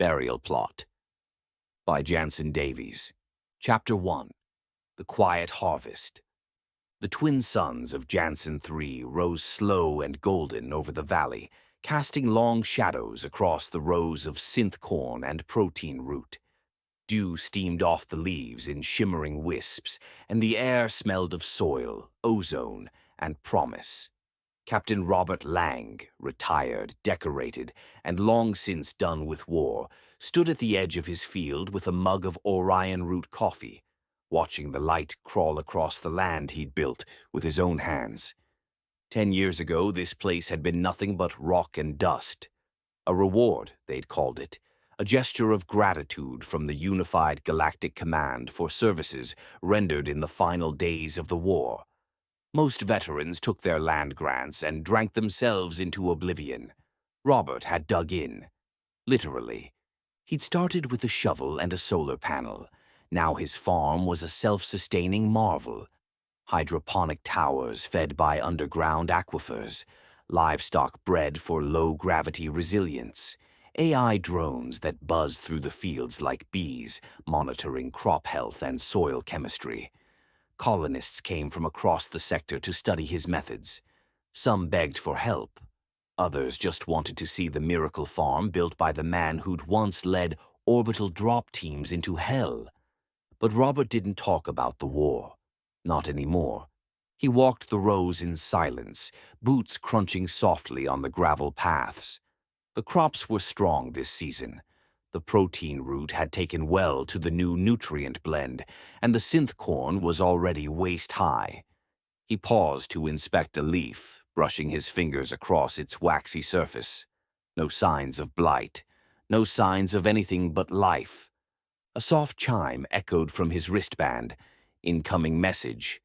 Burial Plot by Davies. Chapter 1. The Quiet Harvest. The twin suns of Janson 3 rose slow and golden over the valley, casting long shadows across the rows of synth corn and protein root. Dew steamed off the leaves in shimmering wisps, and the air smelled of soil, ozone, and promise. Captain Robert Lang, retired, decorated, and long since done with war, stood at the edge of his field with a mug of Orion root coffee, watching the light crawl across the land he'd built with his own hands. 10 years ago, this place had been nothing but rock and dust. A reward, they'd called it, a gesture of gratitude from the unified Galactic Command for services rendered in the final days of the war. Most veterans took their land grants and drank themselves into oblivion. Robert had dug in. Literally. He'd started with a shovel and a solar panel. Now his farm was a self-sustaining marvel. Hydroponic towers fed by underground aquifers, livestock bred for low-gravity resilience, AI drones that buzz through the fields like bees, monitoring crop health and soil chemistry. Colonists came from across the sector to study his methods. Some begged for help. Others just wanted to see the miracle farm built by the man who'd once led orbital drop teams into hell. But Robert didn't talk about the war. Not anymore. He walked the rows in silence, boots crunching softly on the gravel paths. The crops were strong this season. The protein root had taken well to the new nutrient blend, and the synth corn was already waist-high. He paused to inspect a leaf, brushing his fingers across its waxy surface. No signs of blight, no signs of anything but life. A soft chime echoed from his wristband. Incoming message.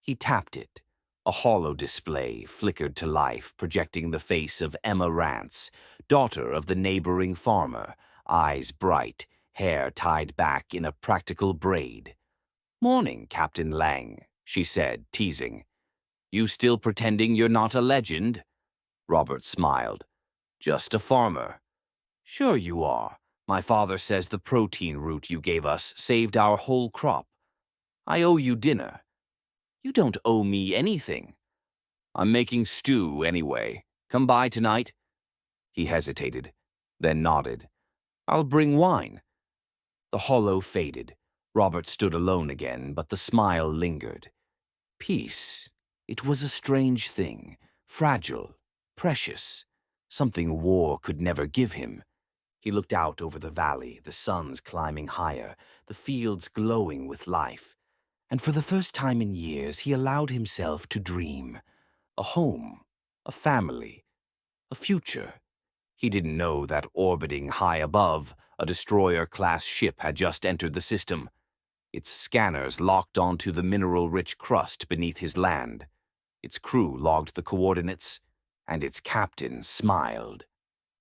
He tapped it. A hollow display flickered to life, projecting the face of Emma Rance, daughter of the neighboring farmer, eyes bright, hair tied back in a practical braid. "Morning, Captain Lang," she said, teasing. "You still pretending you're not a legend?" Robert smiled. "Just a farmer." "Sure you are. My father says the protein root you gave us saved our whole crop. I owe you dinner." "You don't owe me anything." "I'm making stew anyway. Come by tonight?" He hesitated, then nodded. "I'll bring wine." The hollow faded. Robert stood alone again, but the smile lingered. Peace. It was a strange thing, fragile, precious, something war could never give him. He looked out over the valley, the suns climbing higher, the fields glowing with life. And for the first time in years, he allowed himself to dream. A home, a family, a future. He didn't know that orbiting high above, a destroyer-class ship had just entered the system. Its scanners locked onto the mineral-rich crust beneath his land. Its crew logged the coordinates, and its captain smiled.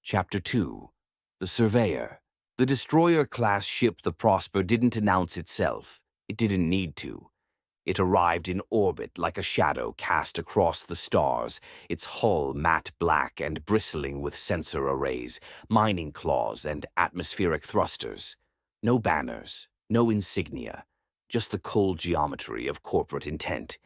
Chapter 2. The Surveyor. The destroyer-class ship the Prosper didn't announce itself. It didn't need to. It arrived in orbit like a shadow cast across the stars, its hull matte black and bristling with sensor arrays, mining claws, and atmospheric thrusters. No banners, no insignia, just the cold geometry of corporate intent.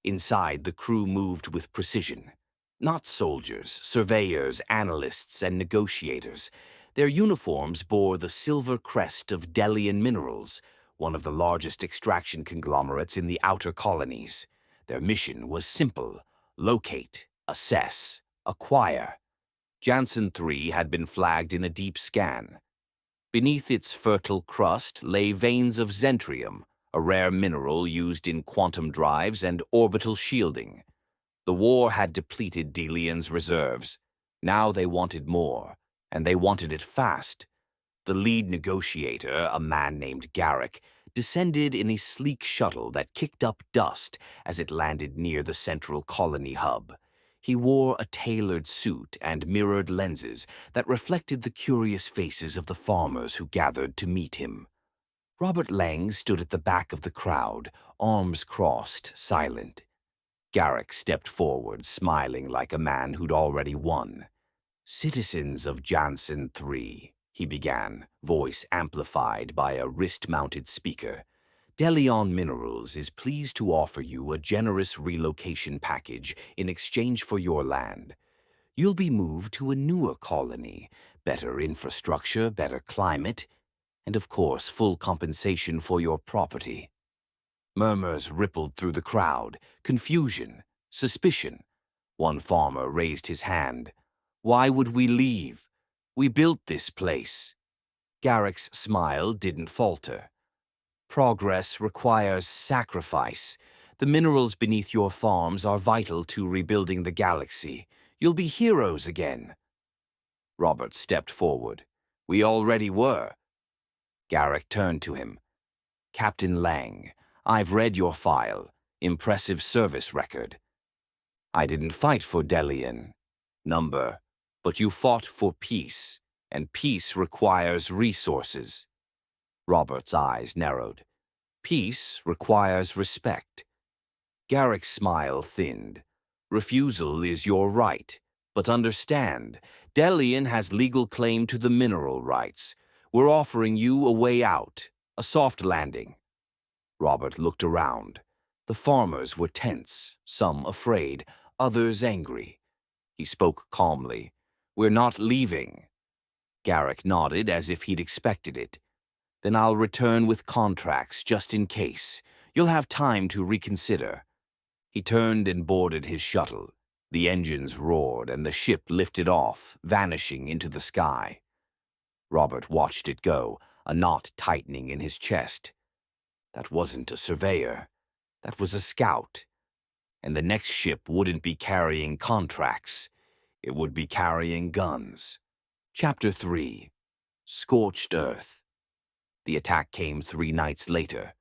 Inside, the crew moved with precision. Not soldiers, surveyors, analysts, and negotiators. Their uniforms bore the silver crest of Delian Minerals, one of the largest extraction conglomerates in the outer colonies. Their mission was simple: locate, assess, acquire. Janson 3 had been flagged in a deep scan. Beneath its fertile crust lay veins of zentrium, a rare mineral used in quantum drives and orbital shielding. The war had depleted Delian's reserves. Now they wanted more, and they wanted it fast. The lead negotiator, a man named Garrick, descended in a sleek shuttle that kicked up dust as it landed near the central colony hub. He wore a tailored suit and mirrored lenses that reflected the curious faces of the farmers who gathered to meet him. Robert Lang stood at the back of the crowd, arms crossed, silent. Garrick stepped forward, smiling like a man who'd already won. "Citizens of Janson 3, he began, voice amplified by a wrist-mounted speaker. Delion Minerals is pleased to offer you a generous relocation package in exchange for your land. You'll be moved to a newer colony, better infrastructure, better climate, and of course full compensation for your property. Murmurs rippled through the crowd, confusion, suspicion. One farmer raised his hand. Why would we leave? We built this place. Garrick's smile didn't falter. Progress requires sacrifice. The minerals beneath your farms are vital to rebuilding the galaxy. You'll be heroes again. Robert stepped forward. We already were. Garrick turned to him. Captain Lang, I've read your file. Impressive service record. I didn't fight for Delion, but you fought for peace, and peace requires resources. Robert's eyes narrowed. Peace requires respect. Garrick's smile thinned. Refusal is your right, but understand, Delion has legal claim to the mineral rights. We're offering you a way out, a soft landing. Robert looked around. The farmers were tense, some afraid, others angry. He spoke calmly. We're not leaving. Garrick nodded as if he'd expected it. Then I'll return with contracts just in case. You'll have time to reconsider. He turned and boarded his shuttle. The engines roared and the ship lifted off, vanishing into the sky. Robert watched it go, a knot tightening in his chest. That wasn't a surveyor. That was a scout. And the next ship wouldn't be carrying contracts. It would be carrying guns. Chapter 3. Scorched Earth. The attack came 3 nights later.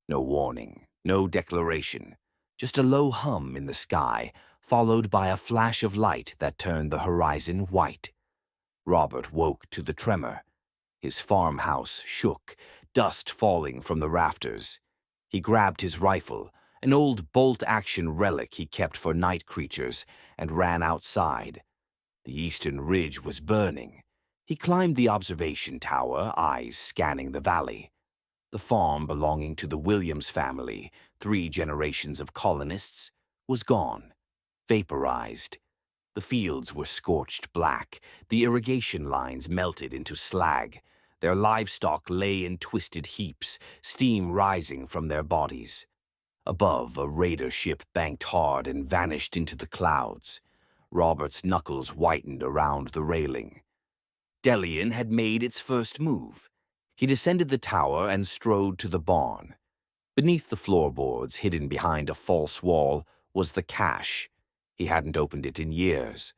No warning, no declaration. Just a low hum in the sky, followed by a flash of light that turned the horizon white. Robert woke to the tremor. His farmhouse shook, dust falling from the rafters. He grabbed his rifle, an old bolt-action relic he kept for night creatures, and ran outside. The eastern ridge was burning. He climbed the observation tower, eyes scanning the valley. The farm belonging to the Williams family, 3 generations of colonists, was gone, vaporized. The fields were scorched black, the irrigation lines melted into slag. Their livestock lay in twisted heaps, steam rising from their bodies. Above, a raider ship banked hard and vanished into the clouds. Robert's knuckles whitened around the railing. Delion had made its first move. He descended the tower and strode to the barn. Beneath the floorboards, hidden behind a false wall, was the cache. He hadn't opened it in years.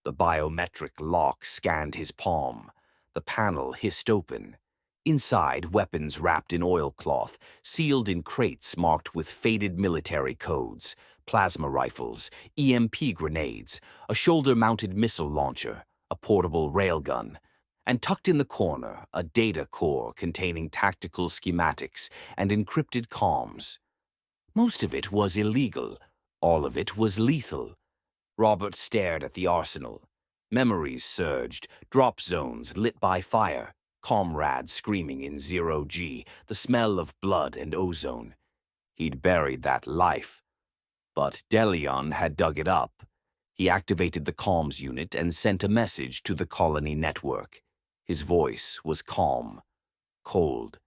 The biometric lock scanned his palm. The panel hissed open. Inside, weapons wrapped in oilcloth, sealed in crates marked with faded military codes, plasma rifles, EMP grenades, a shoulder-mounted missile launcher, a portable railgun, and tucked in the corner, a data core containing tactical schematics and encrypted comms. Most of it was illegal. All of it was lethal. Robert stared at the arsenal. Memories surged, drop zones lit by fire, comrades screaming in 0G, the smell of blood and ozone. He'd buried that life. But Delion had dug it up. He activated the comms unit and sent a message to the colony network. His voice was calm, cold.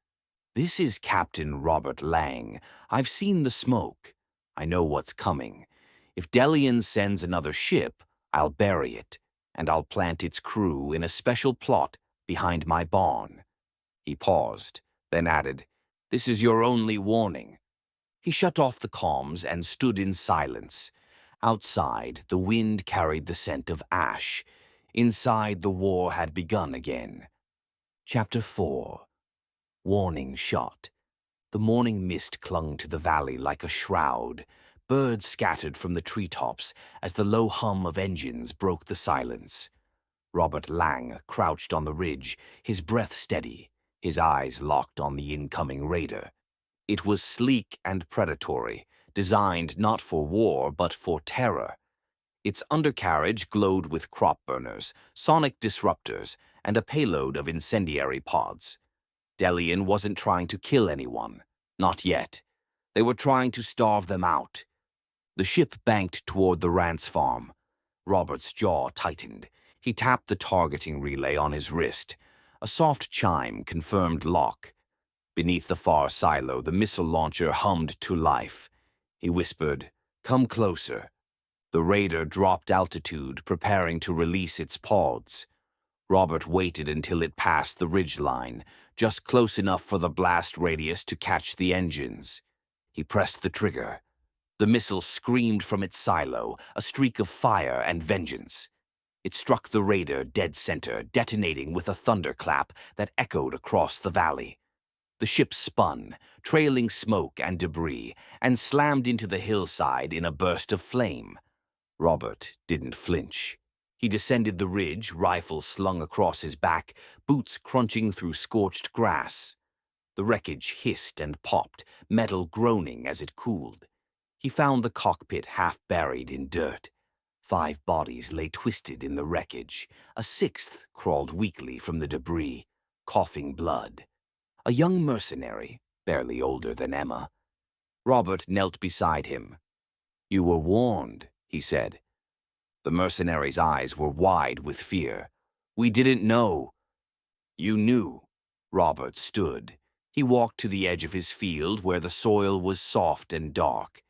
This is Captain Robert Lang. I've seen the smoke. I know what's coming. If Delion sends another ship, I'll bury it, and I'll plant its crew in a special plot behind my barn. He paused, then added, This is your only warning. He shut off the comms and stood in silence. Outside, the wind carried the scent of ash. Inside, the war had begun again. Chapter 4. Warning shot. The morning mist clung to the valley like a shroud. Birds scattered from the treetops as the low hum of engines broke the silence. Robert Lang crouched on the ridge, his breath steady, his eyes locked on the incoming raider. It was sleek and predatory, designed not for war but for terror. Its undercarriage glowed with crop burners, sonic disruptors, and a payload of incendiary pods. Delian wasn't trying to kill anyone. Not yet. They were trying to starve them out. The ship banked toward the Rance farm. Robert's jaw tightened. He tapped the targeting relay on his wrist. A soft chime confirmed lock. Beneath the far silo, the missile launcher hummed to life. He whispered, "Come closer." The raider dropped altitude, preparing to release its pods. Robert waited until it passed the ridgeline, just close enough for the blast radius to catch the engines. He pressed the trigger. The missile screamed from its silo, a streak of fire and vengeance. It struck the raider dead center, detonating with a thunderclap that echoed across the valley. The ship spun, trailing smoke and debris, and slammed into the hillside in a burst of flame. Robert didn't flinch. He descended the ridge, rifle slung across his back, boots crunching through scorched grass. The wreckage hissed and popped, metal groaning as it cooled. He found the cockpit half buried in dirt. 5 bodies lay twisted in the wreckage. A 6th crawled weakly from the debris, coughing blood. A young mercenary, barely older than Emma. Robert knelt beside him. "You were warned," he said. The mercenary's eyes were wide with fear. "We didn't know." "You knew." Robert stood. He walked to the edge of his field where the soil was soft and dark.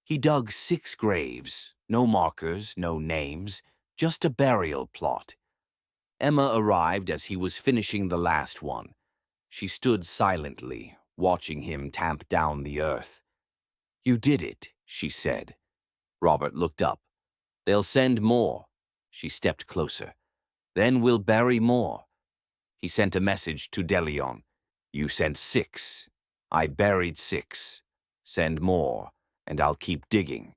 He dug 6 graves, no markers, no names, just a burial plot. Emma arrived as he was finishing the last one. She stood silently, watching him tamp down the earth. "You did it," she said. Robert looked up. "They'll send more." She stepped closer. "Then we'll bury more." He sent a message to Delion. "You sent 6. I buried 6. Send more, and I'll keep digging."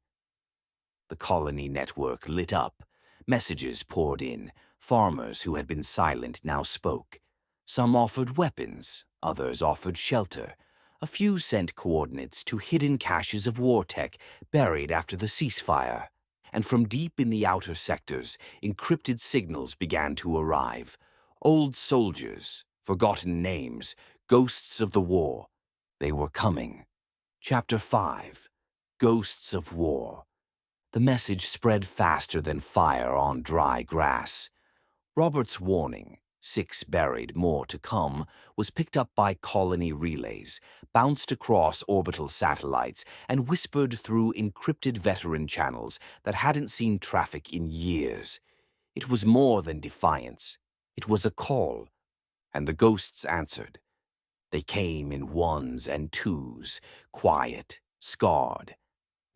The colony network lit up. Messages poured in. Farmers who had been silent now spoke. Some offered weapons, others offered shelter. A few sent coordinates to hidden caches of war tech buried after the ceasefire. And from deep in the outer sectors, encrypted signals began to arrive. Old soldiers, forgotten names, ghosts of the war. They were coming. Chapter 5. Ghosts of War. The message spread faster than fire on dry grass. Robert's warning, 6 buried, more to come, was picked up by colony relays, bounced across orbital satellites, and whispered through encrypted veteran channels that hadn't seen traffic in years. It was more than defiance. It was a call, and the ghosts answered. They came in 1s and 2s, quiet, scarred.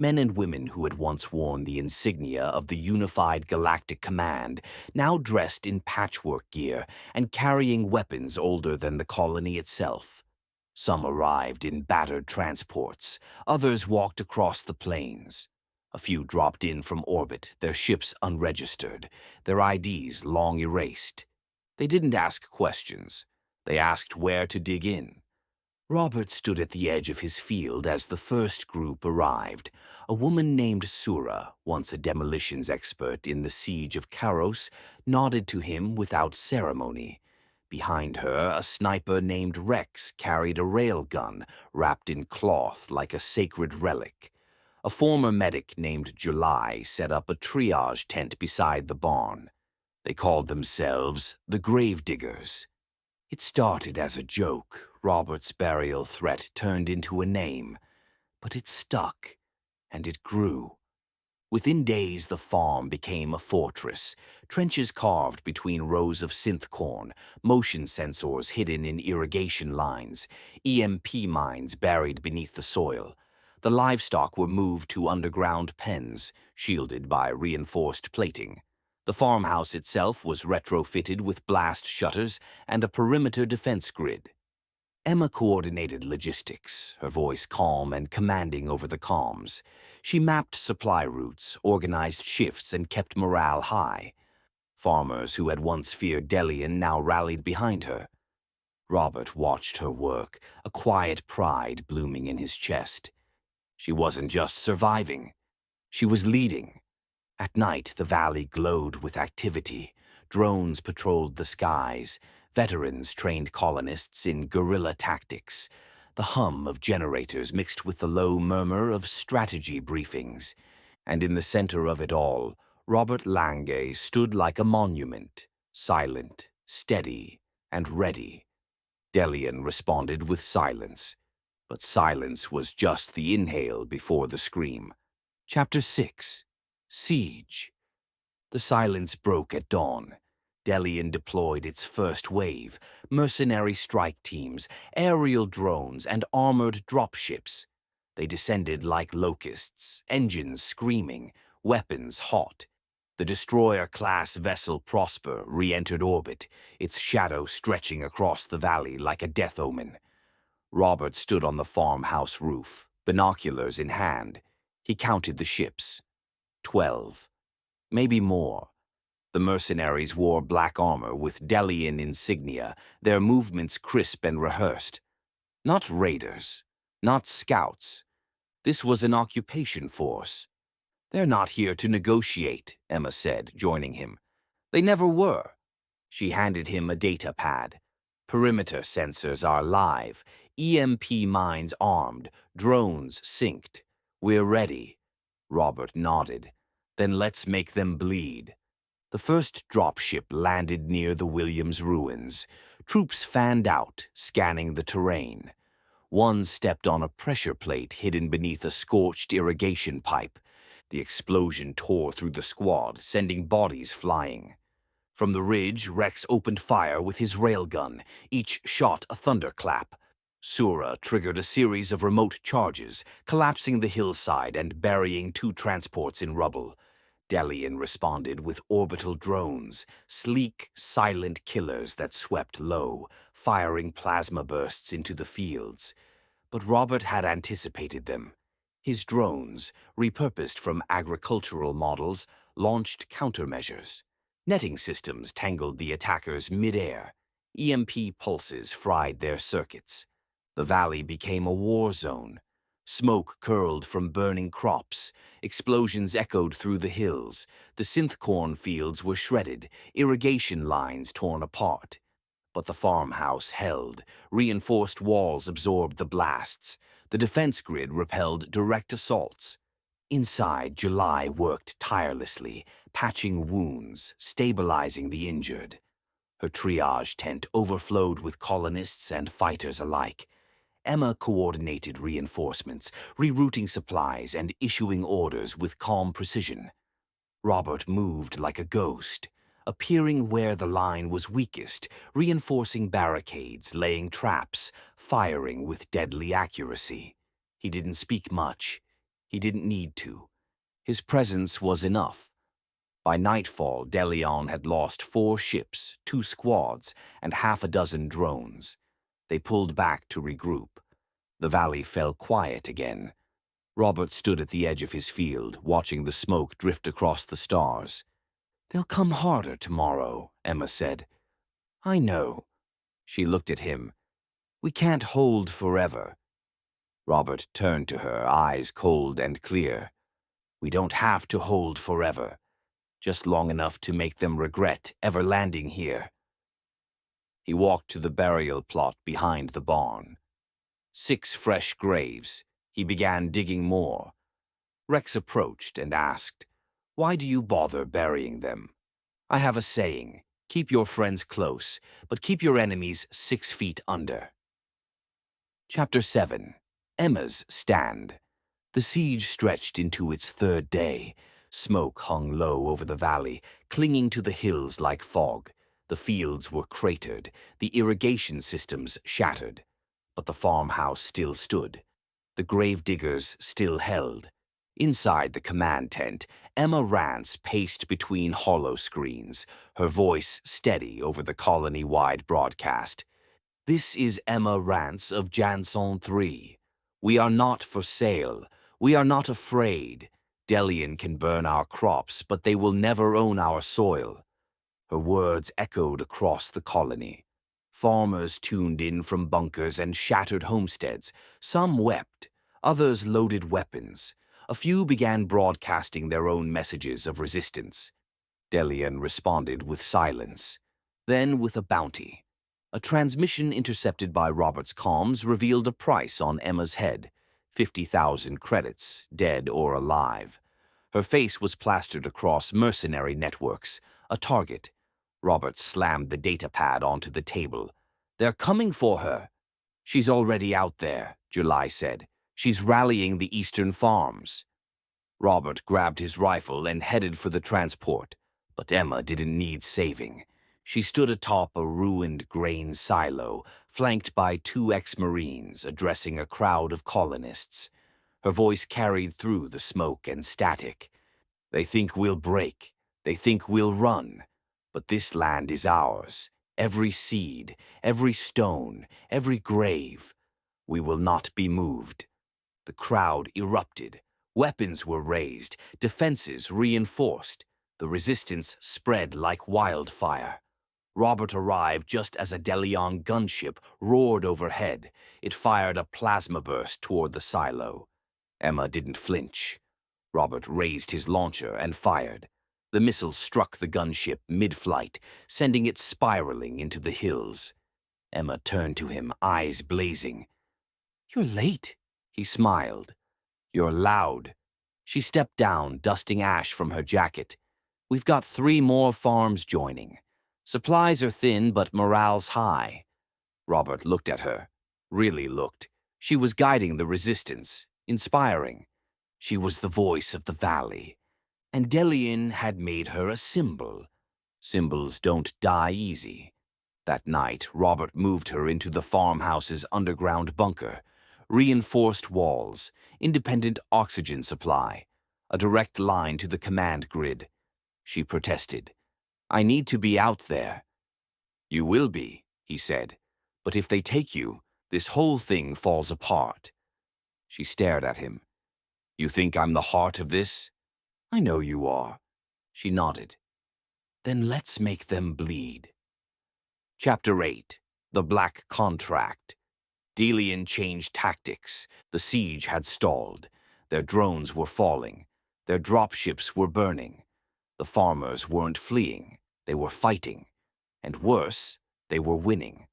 Men and women who had once worn the insignia of the unified Galactic Command, now dressed in patchwork gear and carrying weapons older than the colony itself. Some arrived in battered transports, others walked across the plains. A few dropped in from orbit, their ships unregistered, their IDs long erased. They didn't ask questions. They asked where to dig in. Robert stood at the edge of his field as the first group arrived. A woman named Sura, once a demolitions expert in the siege of Karos, nodded to him without ceremony. Behind her, a sniper named Rex carried a railgun wrapped in cloth like a sacred relic. A former medic named July set up a triage tent beside the barn. They called themselves the Gravediggers. It started as a joke. Robert's burial threat turned into a name. But it stuck, and it grew. Within days, the farm became a fortress. Trenches carved between rows of synth corn, motion sensors hidden in irrigation lines, EMP mines buried beneath the soil. The livestock were moved to underground pens, shielded by reinforced plating. The farmhouse itself was retrofitted with blast shutters and a perimeter defense grid. Emma coordinated logistics, her voice calm and commanding over the comms. She mapped supply routes, organized shifts, and kept morale high. Farmers who had once feared Delian now rallied behind her. Robert watched her work, a quiet pride blooming in his chest. She wasn't just surviving. She was leading. At night, the valley glowed with activity. Drones patrolled the skies. Veterans trained colonists in guerrilla tactics. The hum of generators mixed with the low murmur of strategy briefings. And in the center of it all, Robert Lange stood like a monument, silent, steady, and ready. Delian responded with silence, but silence was just the inhale before the scream. Chapter 6. Siege. The silence broke at dawn. Delian deployed its first wave, mercenary strike teams, aerial drones, and armored dropships. They descended like locusts, engines screaming, weapons hot. The destroyer-class vessel Prosper re-entered orbit, its shadow stretching across the valley like a death omen. Robert stood on the farmhouse roof, binoculars in hand. He counted the ships. 12. Maybe more. The mercenaries wore black armor with Delian insignia, their movements crisp and rehearsed. Not raiders, not scouts. This was an occupation force. "They're not here to negotiate," Emma said, joining him. "They never were." She handed him a data pad. "Perimeter sensors are live, EMP mines armed, drones synced. We're ready." Robert nodded. "Then let's make them bleed." The first dropship landed near the Williams ruins. Troops fanned out, scanning the terrain. One stepped on a pressure plate hidden beneath a scorched irrigation pipe. The explosion tore through the squad, sending bodies flying. From the ridge, Rex opened fire with his railgun, each shot a thunderclap. Sura triggered a series of remote charges, collapsing the hillside and burying 2 transports in rubble. Delian responded with orbital drones, sleek, silent killers that swept low, firing plasma bursts into the fields. But Robert had anticipated them. His drones, repurposed from agricultural models, launched countermeasures. Netting systems tangled the attackers mid-air. EMP pulses fried their circuits. The valley became a war zone. Smoke curled from burning crops. Explosions echoed through the hills. The synth corn fields were shredded, irrigation lines torn apart. But the farmhouse held. Reinforced walls absorbed the blasts. The defense grid repelled direct assaults. Inside, July worked tirelessly, patching wounds, stabilizing the injured. Her triage tent overflowed with colonists and fighters alike. Emma coordinated reinforcements, rerouting supplies and issuing orders with calm precision. Robert moved like a ghost, appearing where the line was weakest, reinforcing barricades, laying traps, firing with deadly accuracy. He didn't speak much. He didn't need to. His presence was enough. By nightfall, Delian had lost 4 ships, 2 squads, and half a dozen drones. They pulled back to regroup. The valley fell quiet again. Robert stood at the edge of his field, watching the smoke drift across the stars. "They'll come harder tomorrow," Emma said. "I know." She looked at him. "We can't hold forever." Robert turned to her, eyes cold and clear. "We don't have to hold forever. Just long enough to make them regret ever landing here." He walked to the burial plot behind the barn. 6 fresh graves. He began digging more. Rex approached and asked, "Why do you bother burying them?" "I have a saying, keep your friends close, but keep your enemies 6 feet under." Chapter 7. Emma's Stand. The siege stretched into its 3rd day. Smoke hung low over the valley, clinging to the hills like fog. The fields were cratered, the irrigation systems shattered. But the farmhouse still stood. The gravediggers still held. Inside the command tent, Emma Rance paced between hollow screens, her voice steady over the colony-wide broadcast. "This is Emma Rance of Janson 3. We are not for sale. We are not afraid. Delian can burn our crops, but they will never own our soil." Her words echoed across the colony. Farmers tuned in from bunkers and shattered homesteads. Some wept, others loaded weapons. A few began broadcasting their own messages of resistance. Delian responded with silence, then with a bounty. A transmission intercepted by Robert's comms revealed a price on Emma's head, 50,000 credits, dead or alive. Her face was plastered across mercenary networks, a target. Robert slammed the datapad onto the table. "They're coming for her." "She's already out there," July said. "She's rallying the eastern farms." Robert grabbed his rifle and headed for the transport, but Emma didn't need saving. She stood atop a ruined grain silo, flanked by 2 ex-Marines addressing a crowd of colonists. Her voice carried through the smoke and static. "They think we'll break. They think we'll run. But this land is ours. Every seed, every stone, every grave. We will not be moved." The crowd erupted. Weapons were raised, defenses reinforced. The resistance spread like wildfire. Robert arrived just as a Delion gunship roared overhead. It fired a plasma burst toward the silo. Emma didn't flinch. Robert raised his launcher and fired. The missile struck the gunship mid-flight, sending it spiraling into the hills. Emma turned to him, eyes blazing. "You're late," he smiled. "You're loud." She stepped down, dusting ash from her jacket. "We've got 3 more farms joining. Supplies are thin, but morale's high." Robert looked at her. Really looked. She was guiding the resistance, inspiring. She was the voice of the valley. And Delian had made her a symbol. Symbols don't die easy. That night, Robert moved her into the farmhouse's underground bunker. Reinforced walls, independent oxygen supply, a direct line to the command grid. She protested. "I need to be out there." "You will be," he said. "But if they take you, this whole thing falls apart." She stared at him. "You think I'm the heart of this?" "I know you are." She nodded. "Then let's make them bleed." Chapter 8. The Black Contract. Delian changed tactics. The siege had stalled. Their drones were falling. Their dropships were burning. The farmers weren't fleeing. They were fighting. And worse, they were winning.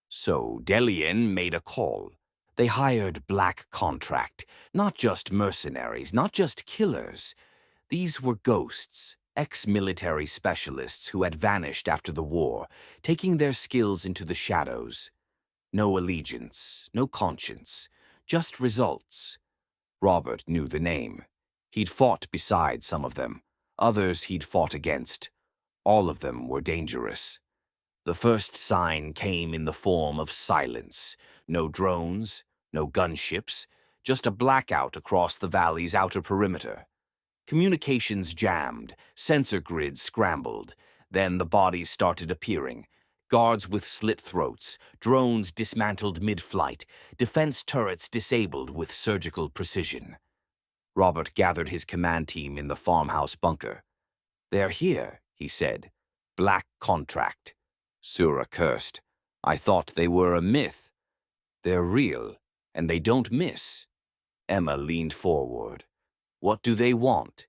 So Delian made a call. They hired Black Contract. Not just mercenaries, not just killers. These were ghosts, ex-military specialists who had vanished after the war, taking their skills into the shadows. No allegiance, no conscience, just results. Robert knew the name. He'd fought beside some of them. Others he'd fought against. All of them were dangerous. The first sign came in the form of silence. No drones, no gunships, just a blackout across the valley's outer perimeter. Communications jammed, sensor grids scrambled. Then the bodies started appearing. Guards with slit throats, drones dismantled mid-flight, defense turrets disabled with surgical precision. Robert gathered his command team in the farmhouse bunker. "They're here," he said. "Black Contract." Sura cursed. "I thought they were a myth." "They're real, and they don't miss." Emma leaned forward. "What do they want?"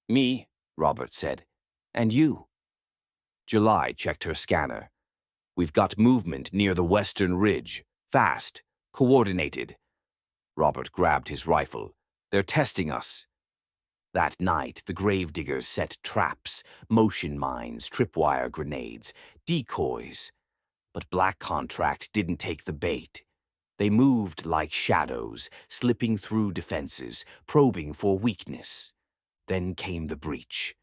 "Me," Robert said. "And you?" July checked her scanner. "We've got movement near the western ridge. Fast. Coordinated." Robert grabbed his rifle. "They're testing us." That night, the gravediggers set traps, motion mines, tripwire grenades, decoys. But Black Contract didn't take the bait. They moved like shadows, slipping through defenses, probing for weakness. Then came the breach.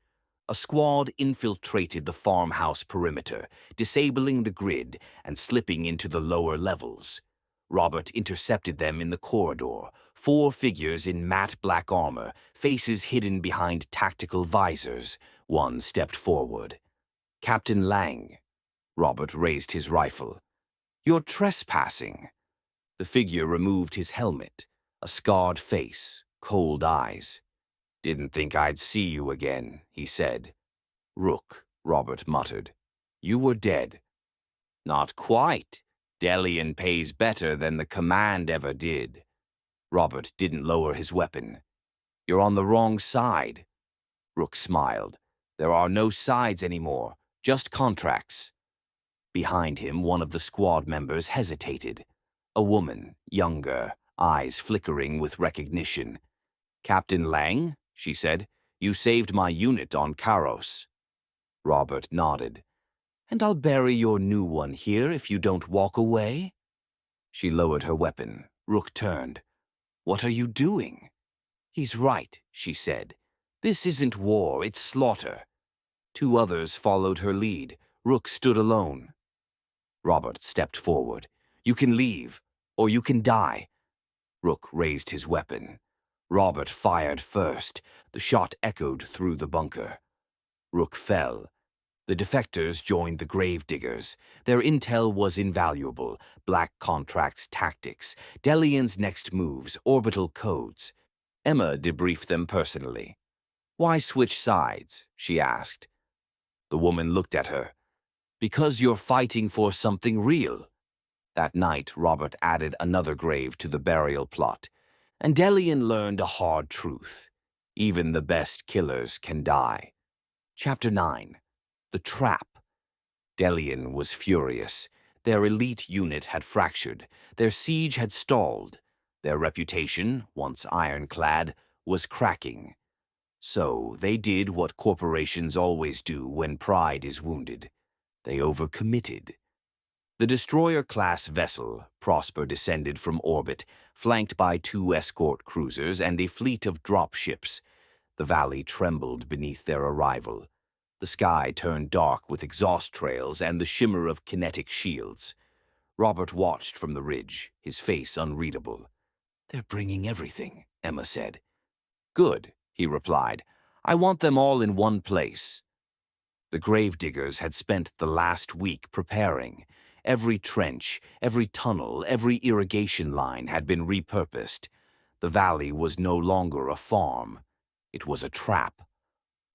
A squad infiltrated the farmhouse perimeter, disabling the grid and slipping into the lower levels. Robert intercepted them in the corridor, 4 figures in matte black armor, faces hidden behind tactical visors. One stepped forward. "Captain Lang." Robert raised his rifle. "You're trespassing." The figure removed his helmet, a scarred face, cold eyes. "Didn't think I'd see you again," he said. "Rook," Robert muttered. "You were dead." "Not quite. Delian pays better than the command ever did." Robert didn't lower his weapon. "You're on the wrong side." Rook smiled. There are no sides anymore, just contracts. Behind him, one of the squad members hesitated. A woman, younger, eyes flickering with recognition. "Captain Lang," she said, "you saved my unit on Karos." Robert nodded. "And I'll bury your new one here if you don't walk away." She lowered her weapon. Rook turned. "What are you doing?" "He's right," she said. "This isn't war, it's slaughter." Two others followed her lead. Rook stood alone. Robert stepped forward. "You can leave, or you can die." Rook raised his weapon. Robert fired first. The shot echoed through the bunker. Rook fell. The defectors joined the gravediggers. Their intel was invaluable. Black contracts, tactics, Delian's next moves, orbital codes. Emma debriefed them personally. "Why switch sides?" she asked. The woman looked at her. "Because you're fighting for something real." That night, Robert added another grave to the burial plot. And Delian learned a hard truth. Even the best killers can die. Chapter 9. The Trap. Delian was furious. Their elite unit had fractured. Their siege had stalled. Their reputation, once ironclad, was cracking. So they did what corporations always do when pride is wounded. They overcommitted. The destroyer-class vessel, Prosper, descended from orbit, flanked by 2 escort cruisers and a fleet of dropships. The valley trembled beneath their arrival. The sky turned dark with exhaust trails and the shimmer of kinetic shields. Robert watched from the ridge, his face unreadable. "They're bringing everything," Emma said. "Good," he replied. "I want them all in one place." The gravediggers had spent the last week preparing. Every trench, every tunnel, every irrigation line had been repurposed. The valley was no longer a farm. It was a trap.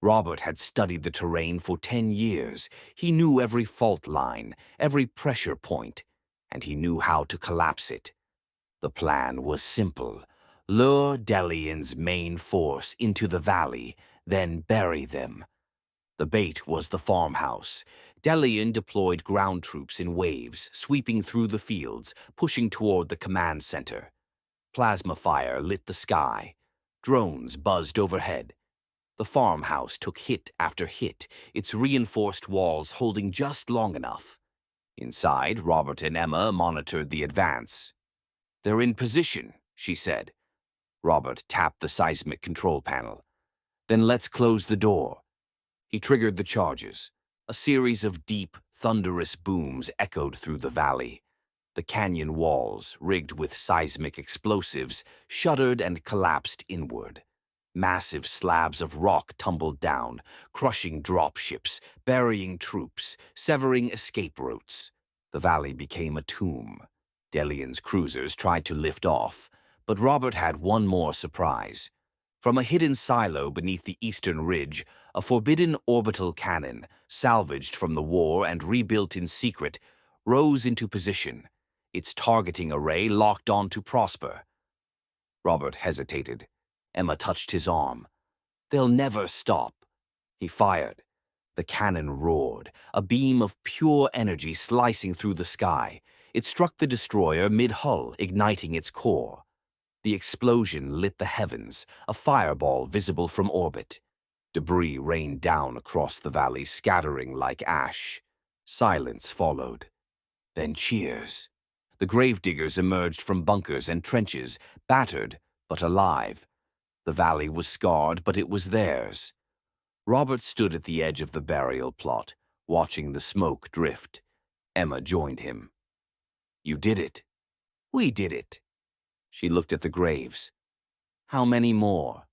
Robert had studied the terrain for 10 years. He knew every fault line, every pressure point, and he knew how to collapse it. The plan was simple. Lure Delian's main force into the valley, then bury them. The bait was the farmhouse. Delian deployed ground troops in waves, sweeping through the fields, pushing toward the command center. Plasma fire lit the sky. Drones buzzed overhead. The farmhouse took hit after hit, its reinforced walls holding just long enough. Inside, Robert and Emma monitored the advance. "They're in position," she said. Robert tapped the seismic control panel. "Then let's close the door." He triggered the charges. A series of deep, thunderous booms echoed through the valley. The canyon walls, rigged with seismic explosives, shuddered and collapsed inward. Massive slabs of rock tumbled down, crushing dropships, burying troops, severing escape routes. The valley became a tomb. Delian's cruisers tried to lift off, but Robert had one more surprise. From a hidden silo beneath the eastern ridge, a forbidden orbital cannon, salvaged from the war and rebuilt in secret, rose into position, its targeting array locked onto Prosper. Robert hesitated. Emma touched his arm. "They'll never stop." He fired. The cannon roared, a beam of pure energy slicing through the sky. It struck the destroyer mid-hull, igniting its core. The explosion lit the heavens, a fireball visible from orbit. Debris rained down across the valley, scattering like ash. Silence followed. Then cheers. The gravediggers emerged from bunkers and trenches, battered but alive. The valley was scarred, but it was theirs. Robert stood at the edge of the burial plot, watching the smoke drift. Emma joined him. "You did it." "We did it." She looked at the graves. "How many more?"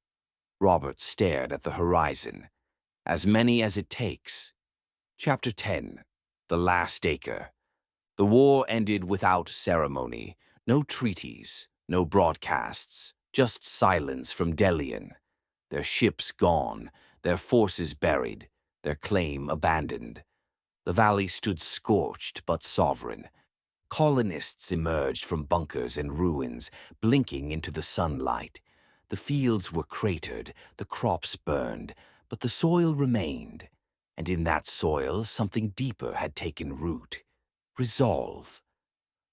Robert stared at the horizon. "As many as it takes." Chapter 10. The Last Acre. The war ended without ceremony. No treaties, no broadcasts, just silence from Delian. Their ships gone, their forces buried, their claim abandoned. The valley stood scorched but sovereign. Colonists emerged from bunkers and ruins, blinking into the sunlight. The fields were cratered, the crops burned, But the soil remained, and in that soil something deeper had taken root. Resolve.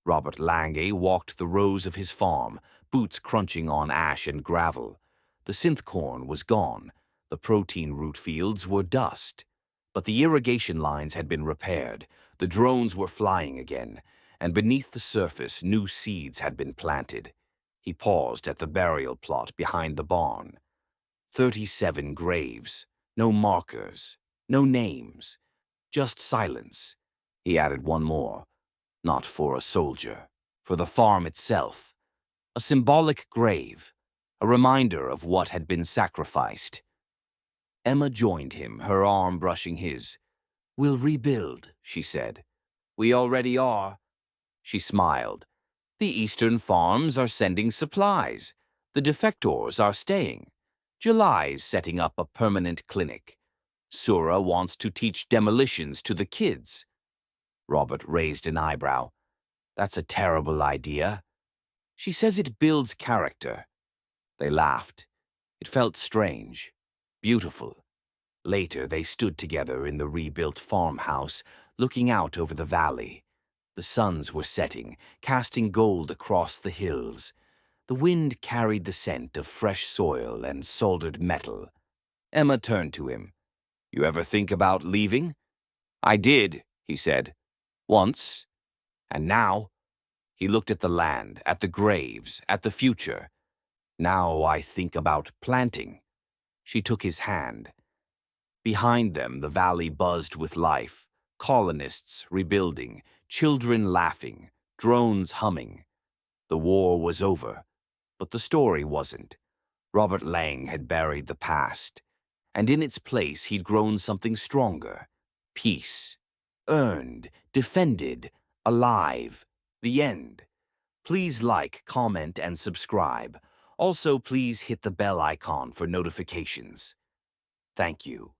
Robert Lange walked the rows of his farm, boots crunching on ash and gravel. The synth corn was gone. The protein root fields were dust. But the irrigation lines had been repaired. The drones were flying again, and beneath the surface new seeds had been planted. He paused at the burial plot behind the barn. 37 graves. No markers. No names. Just silence. He added one more. Not for a soldier. For the farm itself. A symbolic grave. A reminder of what had been sacrificed. Emma joined him, her arm brushing his. "We'll rebuild," she said. "We already are." She smiled. "The eastern farms are sending supplies. The defectors are staying. July's setting up a permanent clinic. Sura wants to teach demolitions to the kids." Robert raised an eyebrow. "That's a terrible idea." "She says it builds character." They laughed. It felt strange, beautiful. Later, they stood together in the rebuilt farmhouse, looking out over the valley. The suns were setting, casting gold across the hills. The wind carried the scent of fresh soil and soldered metal. Emma turned to him. "You ever think about leaving?" "I did," he said. "Once. And now?" He looked at the land, at the graves, at the future. "Now I think about planting." She took his hand. Behind them, the valley buzzed with life. Colonists rebuilding, children laughing, drones humming. The war was over, but the story wasn't. Robert Lang had buried the past, and in its place he'd grown something stronger. Peace. Earned, defended, alive. The end. Please like, comment, and subscribe. Also, please hit the bell icon for notifications. Thank you.